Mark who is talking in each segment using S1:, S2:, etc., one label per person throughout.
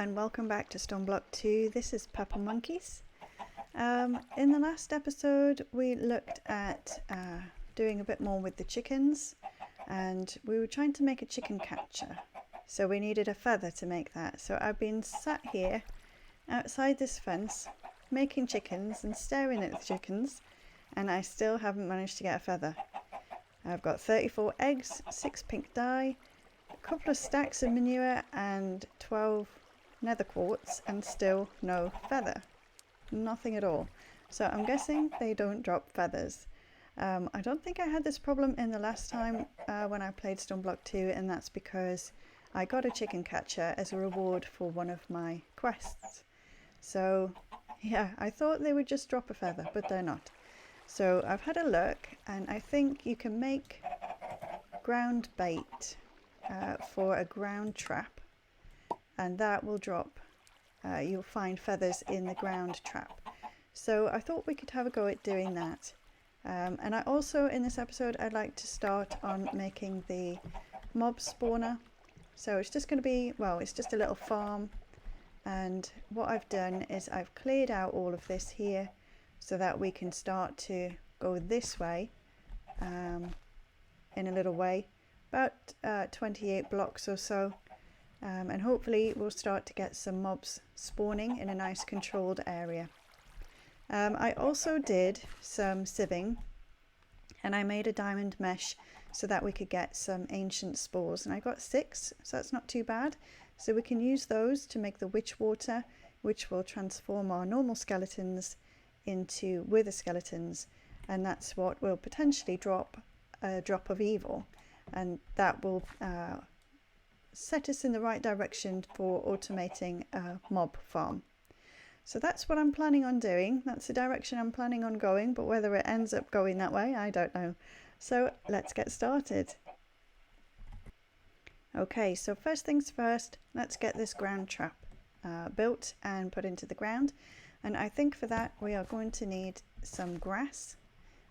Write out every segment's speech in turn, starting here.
S1: and welcome back to Stone Block 2. This is Pepper Monkeys. In the last episode we looked at doing a bit more with the chickens, and we were trying to make a chicken catcher. So we needed a feather to make that. So I've been sat here outside this fence making chickens and staring at the chickens, and I still haven't managed to get a feather. I've got 34 eggs, 6 pink dye, a couple of stacks of manure and 12 nether quartz, and still no feather. Nothing at all. So I'm guessing they don't drop feathers. I don't think I had this problem in the last time when I played Stone Block 2, and that's because I got a chicken catcher as a reward for one of my quests. So yeah, I thought they would just drop a feather, but they're not. So I've had a look, and I think you can make ground bait for a ground trap, and that will drop, you'll find feathers in the ground trap. So I thought we could have a go at doing that. And I also, in this episode, I'd like to start on making the mob spawner. So it's just going to be, well, it's just a little farm. And what I've done is I've cleared out all of this here so that we can start to go this way in a little way, about 28 blocks or so. And hopefully we'll start to get some mobs spawning in a nice controlled area. I also did some sieving, and I made a diamond mesh so that we could get some ancient spores, and I got 6, so that's not too bad. So we can use those to make the witchwater, which will transform our normal skeletons into wither skeletons, and that's what will potentially drop a drop of evil, and that will set us in the right direction for automating a mob farm. So that's what I'm planning on doing. That's the direction I'm planning on going, but whether it ends up going that way, I don't know. So let's get started. Okay, so first things first, let's get this ground trap built and put into the ground. And I think for that we are going to need some grass.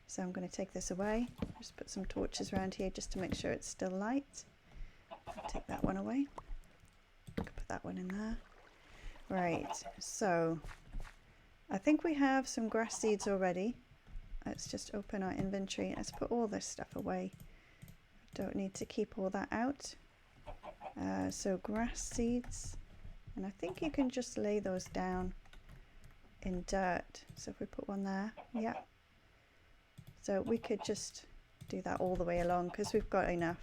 S1: So I'm going to take this away, just put some torches around here just to make sure it's still light. Take that one away, put that one in there. Right, so I think we have some grass seeds already. Let's just open our inventory. Let's put all this stuff away. Don't need to keep all that out. So grass seeds, and I think you can just lay those down in dirt. So if we put one there, yeah. So we could just do that all the way along because we've got enough.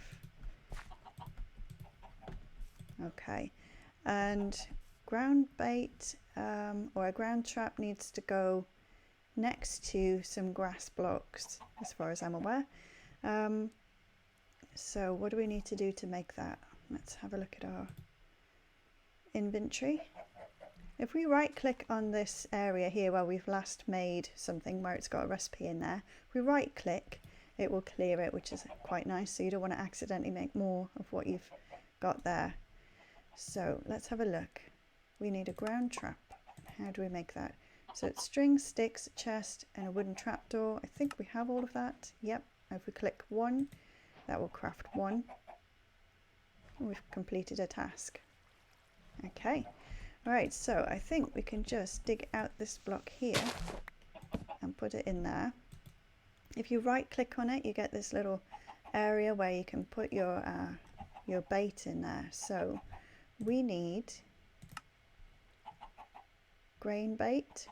S1: Okay, and ground bait or a ground trap needs to go next to some grass blocks as far as I'm aware. So what do we need to do to make that? Let's have a look at our inventory. If we right click on this area here where we've last made something, where it's got a recipe in there, if we right click it will clear it, which is quite nice, so you don't want to accidentally make more of what you've got there. So let's have a look. We need a ground trap. How do we make that? So it's string, sticks, chest and a wooden trapdoor. I think we have all of that. Yep. If we click 1, that will craft 1. We've completed a task. Okay. Alright, so I think we can just dig out this block here and put it in there. If you right click on it, you get this little area where you can put your bait in there. So we need grain bait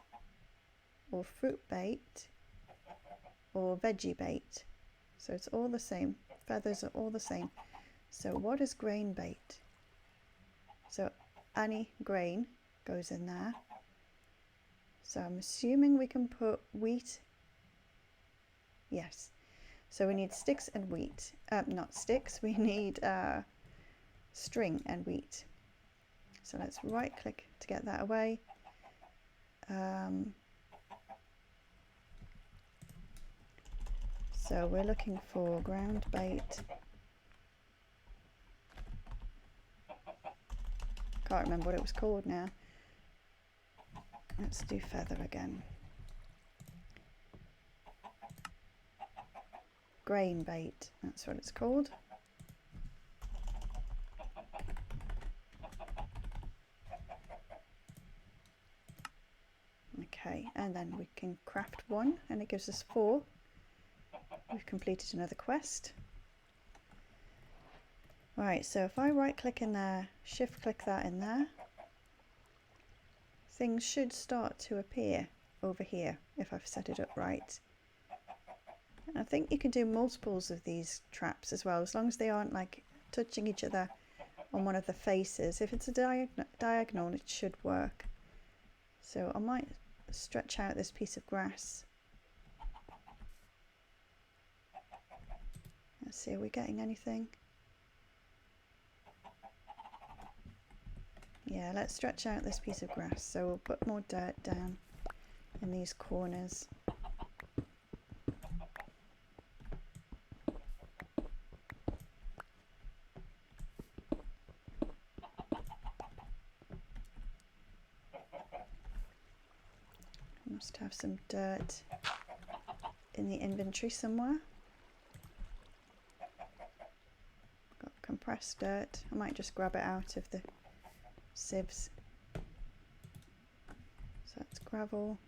S1: or fruit bait or veggie bait. So it's all the same. Feathers are all the same. So what is grain bait? So any grain goes in there. So I'm assuming we can put wheat. Yes. So we need sticks and wheat. Not sticks, we need string and wheat. So let's right click to get that away. So we're looking for ground bait. Can't remember what it was called now. Let's do feather again. Grain bait, that's what it's called. can craft 1 and it gives us 4. We've completed another quest. Right, so if I right click in there, shift click that in there, things should start to appear over here if I've set it up right. And I think you can do multiples of these traps as well, as long as they aren't like touching each other on one of the faces. If it's a diagonal, it should work. So I might stretch out this piece of grass. Let's see, are we getting anything? Yeah, let's stretch out this piece of grass. So we'll put more dirt down in these corners. Must have some dirt in the inventory somewhere. Got compressed dirt. I might just grab it out of the sieves. So that's gravel.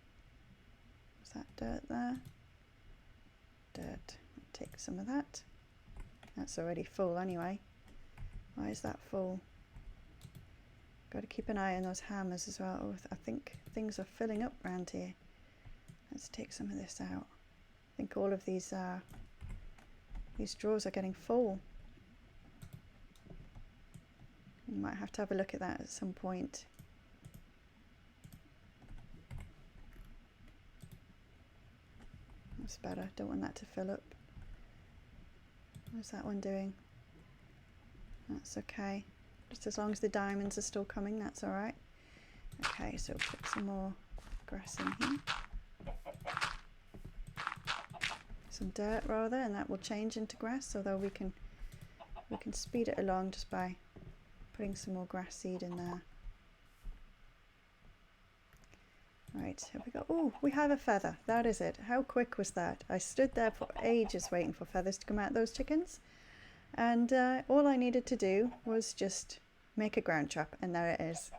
S1: Is that dirt there? Dirt. Take some of that. That's already full anyway. Why is that full? Got to keep an eye on those hammers as well. Oh, I think things are filling up around here. Let's take some of this out. I think all of these drawers are getting full. You might have to have a look at that at some point. That's better. Don't want that to fill up. What's that one doing? That's okay. Just as long as the diamonds are still coming, that's alright. Okay, so put some more grass in here. Some dirt rather, and that will change into grass, although we can speed it along just by putting some more grass seed in there. Right, here we go. Oh, we have a feather. That is it. How quick was that? I stood there for ages waiting for feathers to come out of those chickens. And all I needed to do was just make a ground trap, and there it is.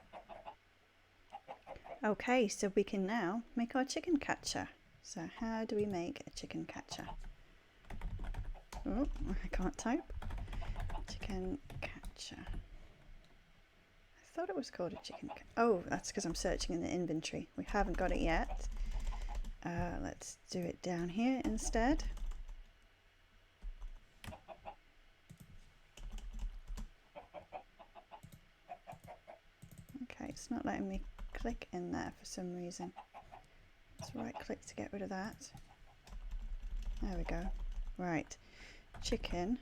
S1: Okay, so we can now make our chicken catcher. So how do we make a chicken catcher? Oh, I can't type. Chicken catcher. I thought it was called a chicken catcher. Oh, that's because I'm searching in the inventory. We haven't got it yet. Let's do it down here instead. Okay, it's not letting me click in there for some reason. Let's right click to get rid of that. There we go. Right, chicken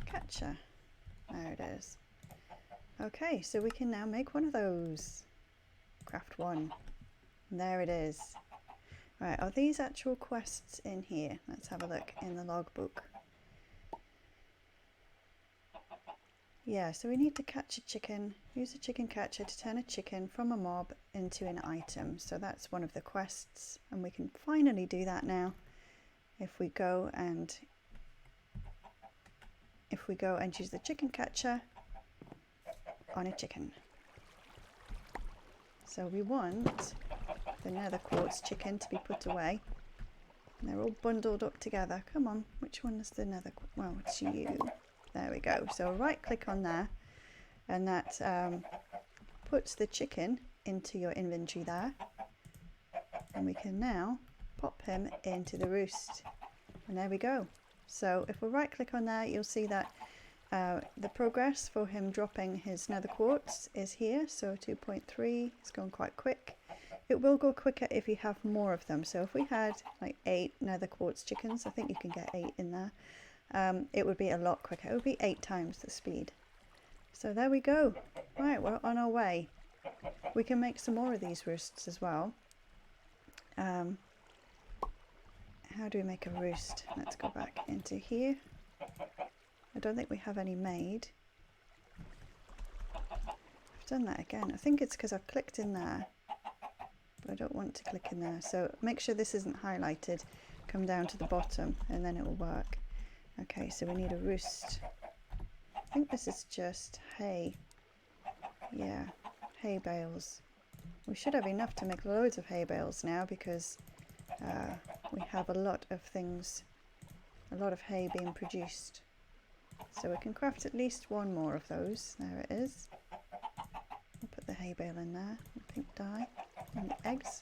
S1: catcher. There it is. Okay, so we can now make one of those. Craft 1. And there it is. Right, are these actual quests in here? Let's have a look in the logbook. Yeah, so we need to catch a chicken, use a chicken catcher to turn a chicken from a mob into an item. So that's one of the quests, and we can finally do that now if we go and use the chicken catcher on a chicken. So we want the nether quartz chicken to be put away. And they're all bundled up together. Come on, which one is the nether? Well, it's you. There we go. So right click on there, and that puts the chicken into your inventory there. And we can now pop him into the roost. And there we go. So if we right click on there, you'll see that the progress for him dropping his nether quartz is here. So 2.3, it's gone quite quick. It will go quicker if you have more of them. So if we had like 8 nether quartz chickens, I think you can get 8 in there. It would be a lot quicker. It would be 8 times the speed. So there we go. Right, we're on our way. We can make some more of these roosts as well. How do we make a roost? Let's go back into here. I don't think we have any made. I've done that again. I think it's because I've clicked in there, but I don't want to click in there. So make sure this isn't highlighted. Come down to the bottom and then it will work. Okay, so we need a roost. I think this is just hay. Yeah, hay bales. We should have enough to make loads of hay bales now because we have a lot of things, a lot of hay being produced. So we can craft at least one more of those. There it is. We'll put the hay bale in there, the pink dye, and the eggs.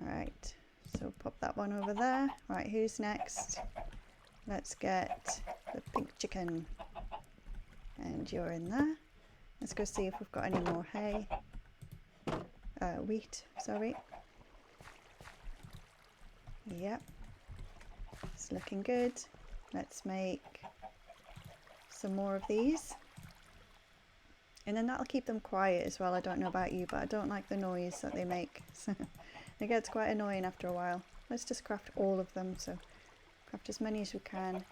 S1: Alright, so pop that one over there. Right, who's next? Let's get the pink chicken. And you're in there. Let's go see if we've got any more hay. Wheat, sorry. Yep. It's looking good. Let's make some more of these. And then that'll keep them quiet as well. I don't know about you, but I don't like the noise that they make. So it gets quite annoying after a while. Let's just craft all of them. So craft as many as we can.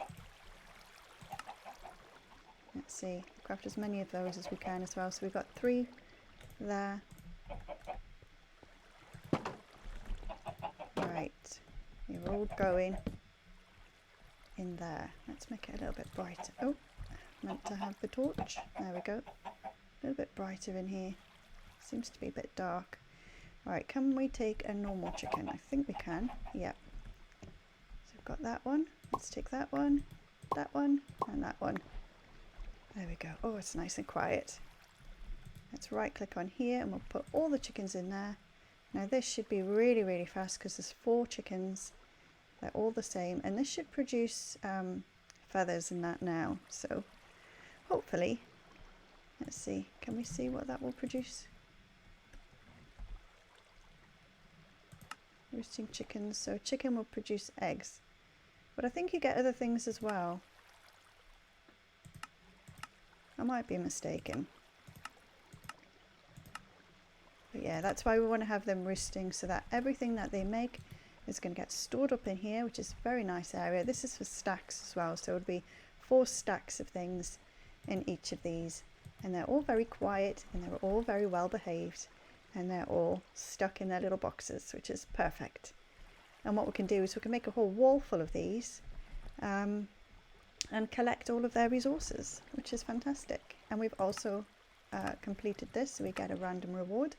S1: Let's see, craft as many of those as we can as well. So we've got 3 there. Right, you're all going in there. Let's make it a little bit brighter. Oh, meant to have the torch. There we go. A little bit brighter in here. Seems to be a bit dark. Right, can we take a normal chicken? I think we can. Yep. So we've got that one. Let's take that one, and that one. There we go. Oh, it's nice and quiet. Let's right click on here and we'll put all the chickens in there. Now this should be really, really fast because there's 4 chickens. They're all the same, and this should produce feathers in that now. So hopefully, let's see, can we see what that will produce? Roosting chickens. So chicken will produce eggs, but I think you get other things as well. I might be mistaken. But yeah, that's why we want to have them roosting, so that everything that they make is going to get stored up in here, which is a very nice area. This is for stacks as well, so it would be 4 stacks of things in each of these. And they're all very quiet, and they're all very well behaved, and they're all stuck in their little boxes, which is perfect. And what we can do is we can make a whole wall full of these. And collect all of their resources, which is fantastic. And we've also completed this, so we get a random reward,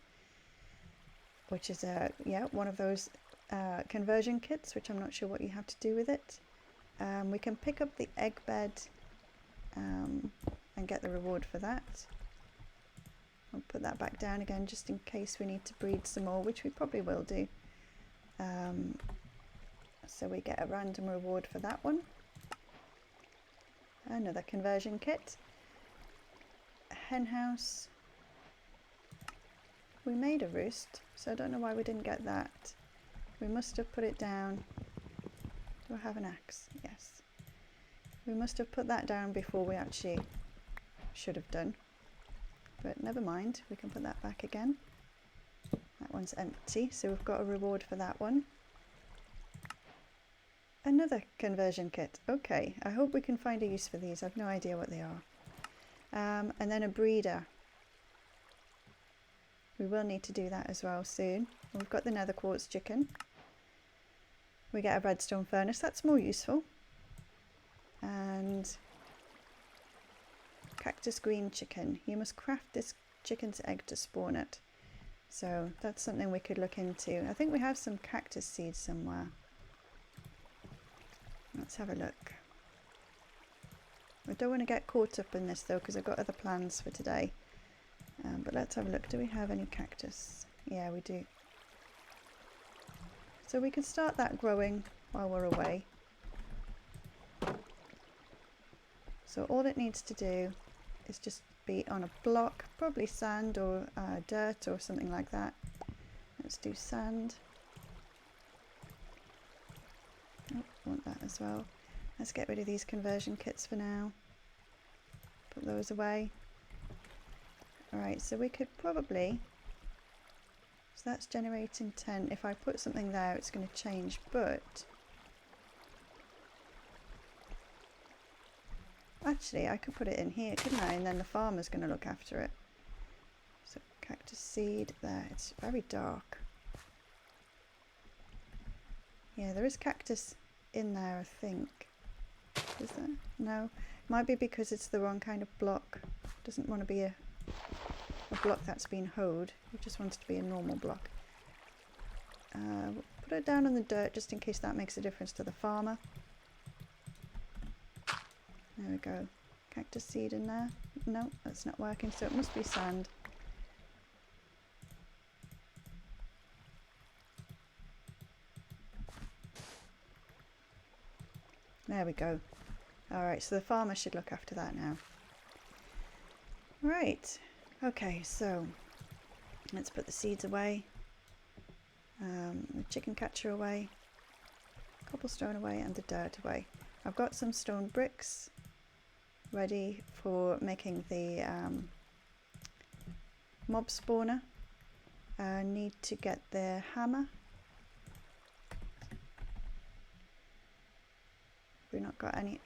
S1: which is one of those conversion kits, which I'm not sure what you have to do with it. We can pick up the egg bed and get the reward for that. I'll put that back down again just in case we need to breed some more, which we probably will do. So we get a random reward for that one. Another conversion kit. A hen house. We made a roost, so I don't know why we didn't get that. We must have put it down. Do I have an axe? Yes. We must have put that down before we actually should have done. But never mind, we can put that back again. That one's empty, so we've got a reward for that one. Another conversion kit. Okay, I hope we can find a use for these. I've no idea what they are. And then a breeder. We will need to do that as well soon. We've got the nether quartz chicken. We get a redstone furnace. That's more useful. And cactus green chicken. You must craft this chicken's egg to spawn it. So that's something we could look into. I think we have some cactus seeds somewhere. Let's have a look. I don't want to get caught up in this though, because I've got other plans for today. But let's have a look. Do we have any cactus? Yeah, we do. So we can start that growing while we're away. So all it needs to do is just be on a block, probably sand or dirt or something like that. Let's do sand. Oh, I want that as well. Let's get rid of these conversion kits for now. Put those away. Alright, so we could probably... So that's generating 10. If I put something there, it's going to change, but... Actually, I could put it in here, couldn't I? And then the farmer's going to look after it. So, cactus seed there. It's very dark. Yeah, there is cactus in there, I think. Is there? No. Might be because it's the wrong kind of block. Doesn't want to be a a block that's been hoed. We just want it to be a normal block. Put it down on the dirt just in case that makes a difference to the farmer. There we go. Cactus seed in there. No, that's not working, so it must be sand. There we go. Alright, so the farmer should look after that now. Right, okay, so let's put the seeds away, the chicken catcher away, cobblestone away, and the dirt away. I've got some stone bricks ready for making the mob spawner. I need to get the hammer. We've not got any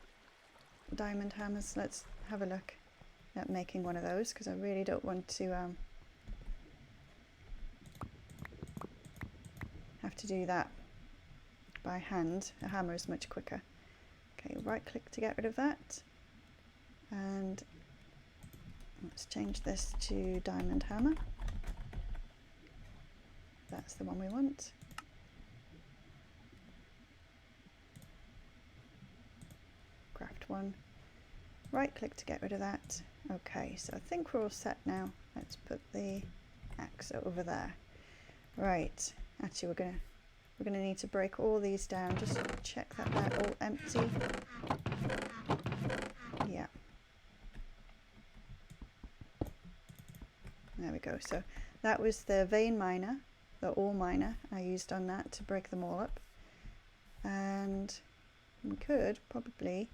S1: diamond hammers. Let's have a look at making one of those, because I really don't want to have to do that by hand. A hammer is much quicker. Okay, right click to get rid of that, and let's change this to diamond hammer. That's the one we want. Craft one. Right click to get rid of that. Okay, so I think we're all set now. Let's put the axe over there. Right, actually we're gonna need to break all these down. Just check that they're all empty. Yeah. There we go. So that was the vein miner, the ore miner. I used on that to break them all up. And we could probably,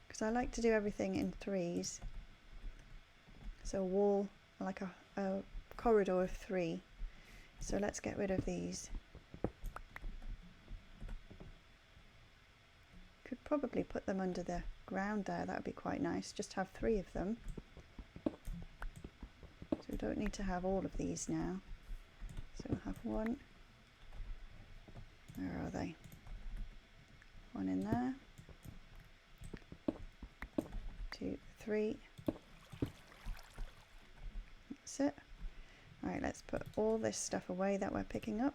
S1: because I like to do everything in threes, so a wall, like a corridor of 3. So let's get rid of these. Could probably put them under the ground there, that would be quite nice, just have 3 of them. So we don't need to have all of these now. So we'll have 1, where are they? 1 in there. 2, 3. That's it. Right, let's put all this stuff away that we're picking up.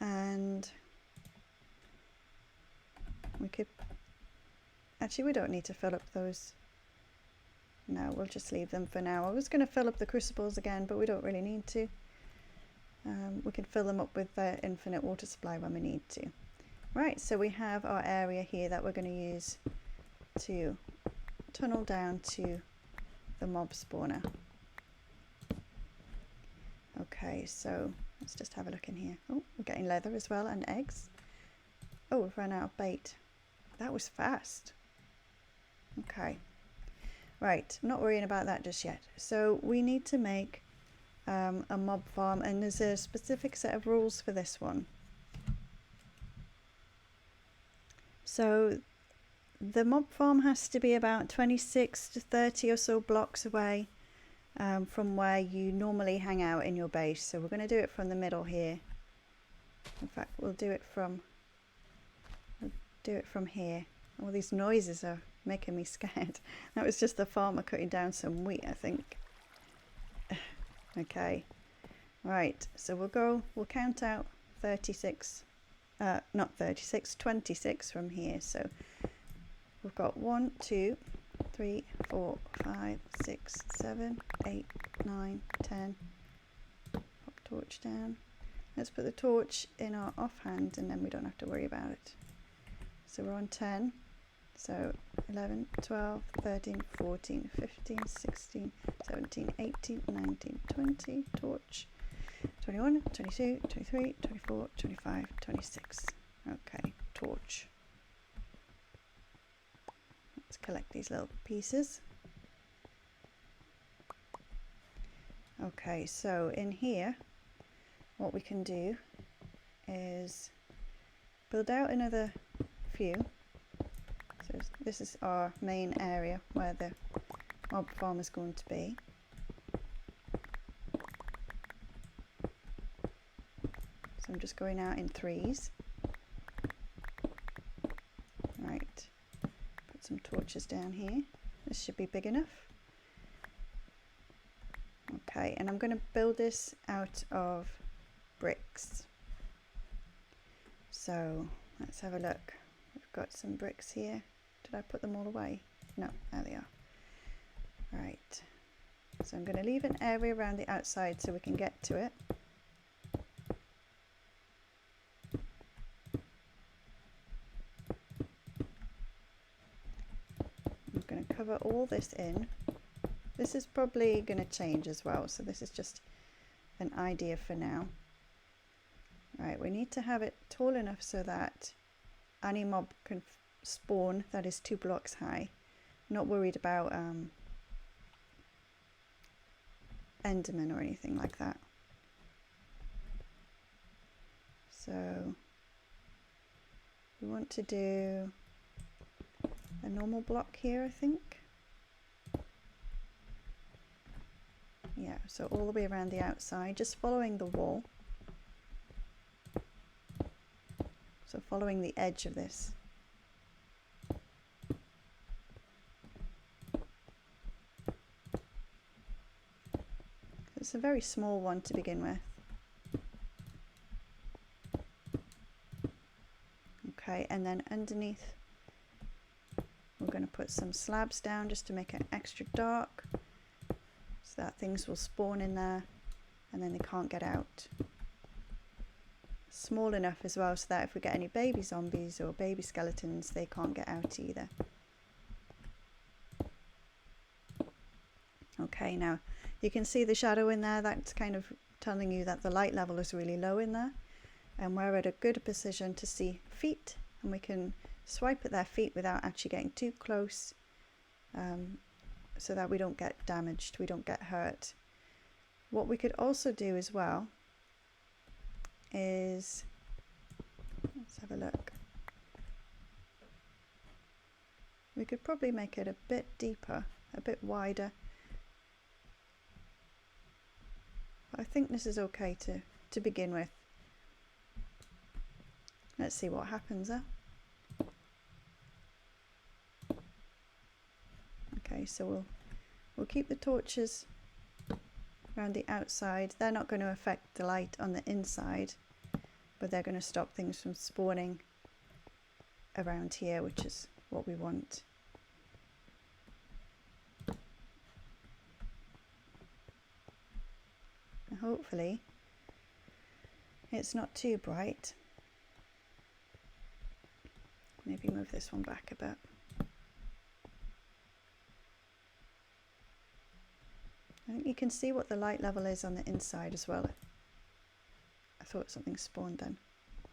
S1: And we could, actually we don't need to fill up those. No, we'll just leave them for now. I was going to fill up the crucibles again, but we don't really need to. We can fill them up with the infinite water supply when we need to. Right, so we have our area here that we're going to use to tunnel down to the mob spawner. Okay, so let's just have a look in here. Oh, we're getting leather as well, and eggs. Oh, we've run out of bait. That was fast. Okay. Right, I'm not worrying about that just yet. So we need to make a mob farm, and there's a specific set of rules for this one. So the mob farm has to be about 26 to 30 or so blocks away from where you normally hang out in your base. So we're going to do it from the middle here. In fact, we'll do it from here. All these noises are making me scared. That was just the farmer cutting down some wheat, I think. Okay, right, so we'll count out 26, not 36, 26 from here. So we've got 1, 2, 3, 4, 5, 6, 7, 8, 9, 10. Pop torch down. Let's put the torch in our offhand and then we don't have to worry about it. So we're on 10. So 11, 12, 13, 14, 15, 16, 17, 18, 19, 20, torch, 21, 22, 23, 24, 25, 26. Okay, torch. Let's collect these little pieces. Okay, so in here, what we can do is build out another few. So this is our main area where the mob farm is going to be. So I'm just going out in 3s. Right, put some torches down here. This should be big enough. Okay, and I'm going to build this out of bricks. So let's have a look. We've got some bricks here. Did I put them all away? No, there they are. Right, so I'm going to leave an area around the outside so we can get to it. I'm going to cover all this in. This is probably going to change as well, so this is just an idea for now. Right, we need to have it tall enough so that any mob can spawn that is 2 blocks high. Not worried about Enderman or anything like that. So we want to do a normal block here, I think. Yeah, so all the way around the outside, just following the wall. So following the edge of this. It's a very small one to begin with. Okay, and then underneath we're going to put some slabs down just to make it extra dark, so that things will spawn in there and then they can't get out. Small enough as well so that if we get any baby zombies or baby skeletons, they can't get out either. Okay, now you can see the shadow in there. That's kind of telling you that the light level is really low in there, and we're at a good position to see feet, and we can swipe at their feet without actually getting too close, so that we don't get damaged, we don't get hurt. What we could also do as well is, let's have a look, we could probably make it a bit deeper, a bit wider. I think this is okay to begin with. Let's see what happens there. Okay, so we'll keep the torches around the outside. They're not going to affect the light on the inside, but they're going to stop things from spawning around here, which is what we want. And hopefully it's not too bright. Maybe move this one back a bit. I think you can see what the light level is on the inside as well. I thought something spawned then.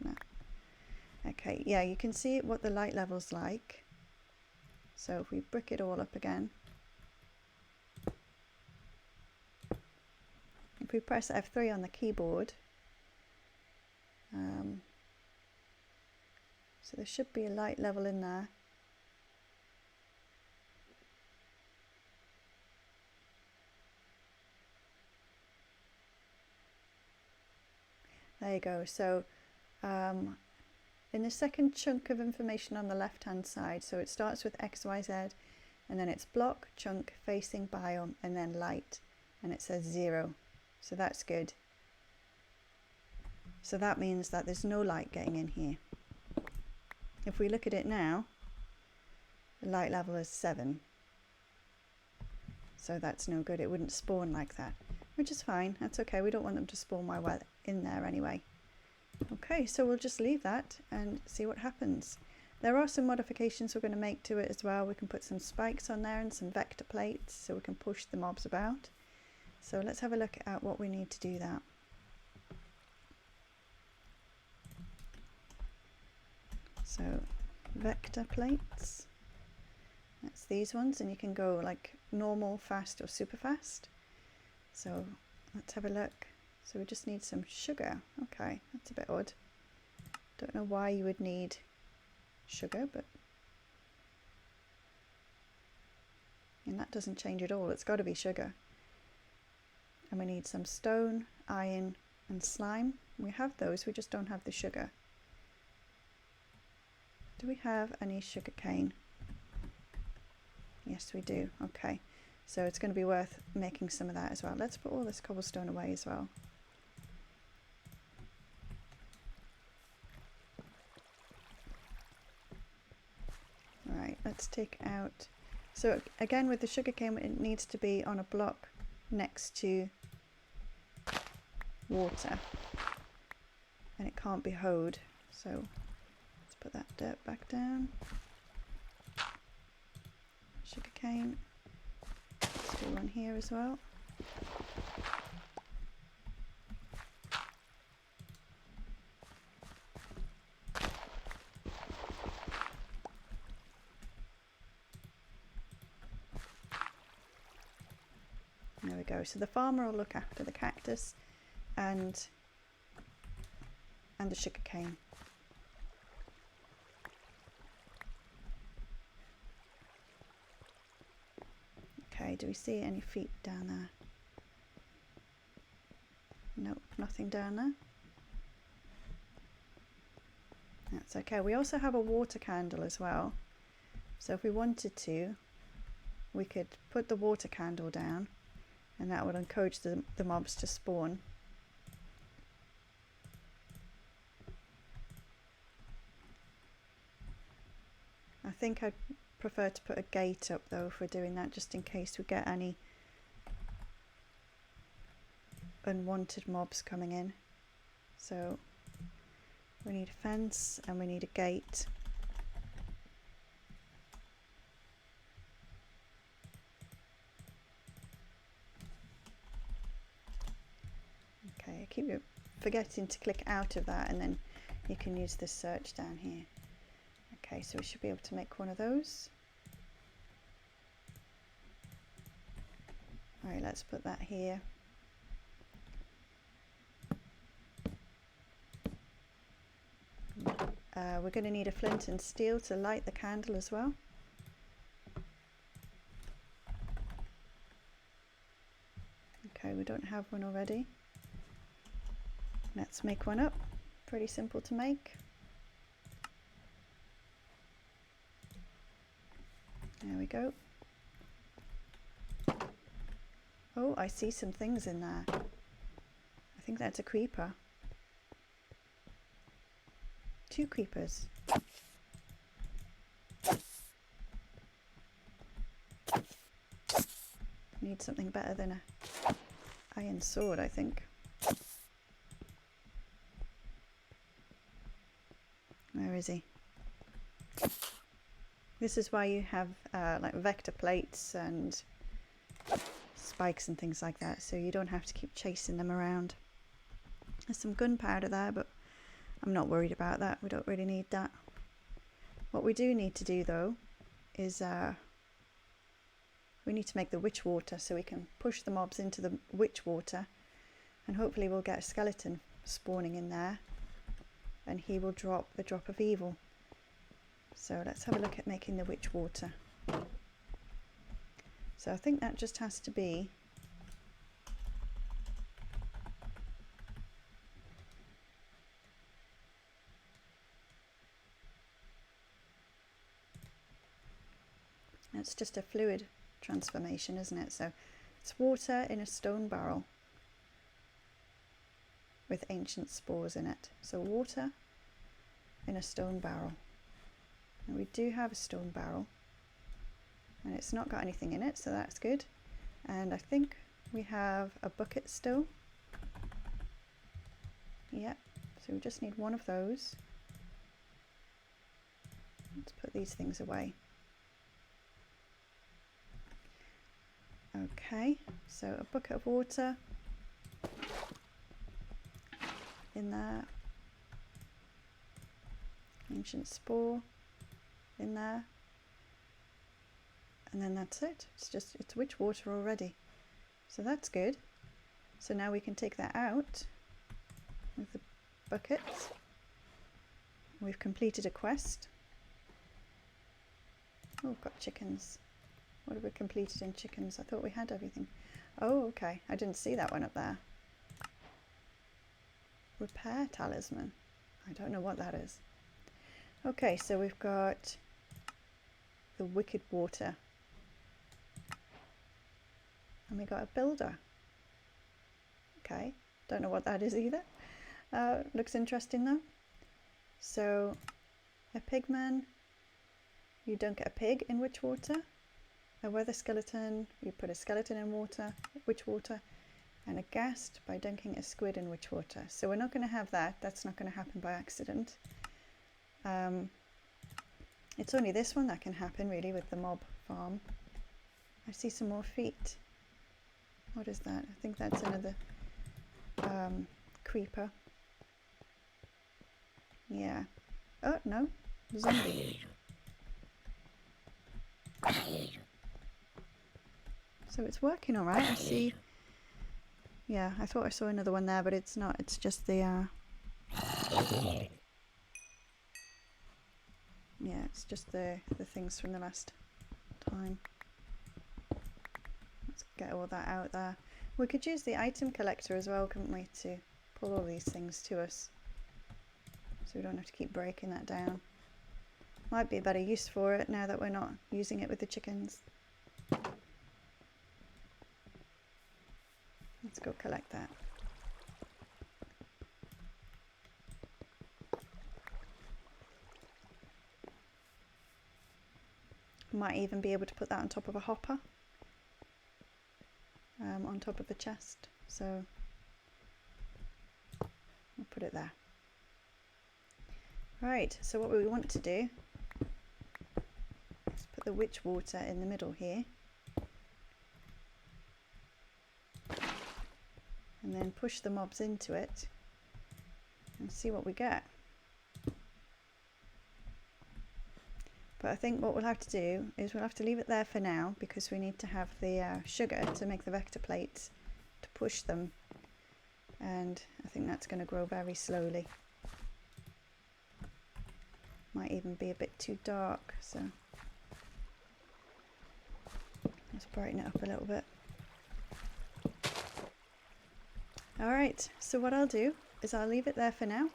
S1: No. Okay, yeah, you can see what the light level's like. So if we brick it all up again. If we press F3 on the keyboard, so there should be a light level in there. There you go. So in the second chunk of information on the left hand side, so it starts with XYZ and then it's block, chunk, facing, biome, and then light, and it says 0. So that's good. So that means that there's no light getting in here. If we look at it now, the light level is 7. So that's no good. It wouldn't spawn like that, which is fine. That's okay. We don't want them to spawn while we're in there anyway. Okay, so we'll just leave that and see what happens. There are some modifications we're going to make to it as well. We can put some spikes on there and some vector plates so we can push the mobs about. So let's have a look at what we need to do that. So vector plates, that's these ones, and you can go like normal, fast or super fast. So let's have a look. So we just need some sugar. Okay, that's a bit odd. Don't know why you would need sugar, but and that doesn't change at all. It's got to be sugar. And we need some stone, iron and slime. We have those, we just don't have the sugar. Do we have any sugar cane? Yes, we do. Okay, so it's going to be worth making some of that as well. Let's put all this cobblestone away as well. Right, let's take out, so again with the sugarcane it needs to be on a block next to water and it can't be hoed, so let's put that dirt back down. Sugarcane, let's do one here as well. There we go. So the farmer will look after the cactus and the sugarcane. Okay, do we see any feet down there? Nope, nothing down there. That's okay. We also have a water candle as well. So if we wanted to, we could put the water candle down and that would encourage the mobs to spawn. I think I'd prefer to put a gate up though if we're doing that, just in case we get any unwanted mobs coming in. So we need a fence and we need a gate. Okay, I keep forgetting to click out of that and then you can use this search down here. Okay, so we should be able to make one of those. Alright, let's put that here. We're going to need a flint and steel to light the candle as well. Okay, we don't have one already. Let's make one up. Pretty simple to make. There we go. Oh, I see some things in there. I think that's a creeper. 2 creepers. Need something better than a iron sword, I think. Where is he? This is why you have like vector plates and spikes and things like that, so you don't have to keep chasing them around. There's some gunpowder there, but I'm not worried about that. We don't really need that. What we do need to do though is we need to make the witchwater so we can push the mobs into the witchwater, and hopefully we'll get a skeleton spawning in there and he will drop the drop of evil. So let's have a look at making the witchwater. So I think that just has to be it's just a fluid transformation, isn't it? So it's water in a stone barrel with ancient spores in it. So water in a stone barrel. And we do have a stone barrel and it's not got anything in it, so that's good. And I think we have a bucket still. Yep, so we just need one of those. Let's put these things away. Okay, so a bucket of water in there, ancient spore in there, and then that's it. It's witchwater already, so that's good. So now we can take that out with the bucket. We've completed a quest. Oh, we've got chickens. What have we completed in chickens? I thought we had everything. Oh, okay. I didn't see that one up there. Repair talisman. I don't know what that is. Okay, so we've got the wicked water And we got a builder. Okay, don't know what that is either. Looks interesting though. So a pigman, you don't get a pig in witchwater. A weather skeleton, you put a skeleton in water, witchwater. And a ghast by dunking a squid in witchwater. So we're not going to have that. That's not going to happen by accident. It's only this one that can happen really with the mob farm. I see some more feet. What is that? I think that's another creeper. Yeah. Oh no, zombie. So it's working all right. I see. Yeah, I thought I saw another one there, but it's not. It's just the yeah, it's just the things from the last time. Let's get all that out there. We could use the item collector as well, couldn't we, to pull all these things to us, so we don't have to keep breaking that down. Might be a better use for it now that we're not using it with the chickens. Let's go collect that. Might even be able to put that on top of a hopper, on top of the chest, so we'll put it there. Right, so what we want to do is put the witchwater in the middle here, and then push the mobs into it and see what we get. But I think what we'll have to do is we'll have to leave it there for now, because we need to have the sugar to make the vector plates to push them, and I think that's going to grow very slowly. Might even be a bit too dark, so let's brighten it up a little bit. Alright, so what I'll do is I'll leave it there for now,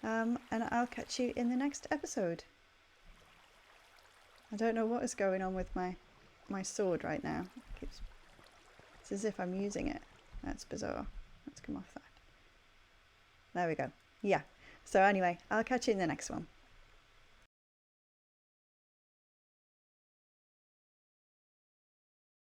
S1: and I'll catch you in the next episode. I don't know what is going on with my sword right now. It's as if I'm using it. That's bizarre. Let's come off that. There we go. Yeah. So anyway, I'll catch you in the next one.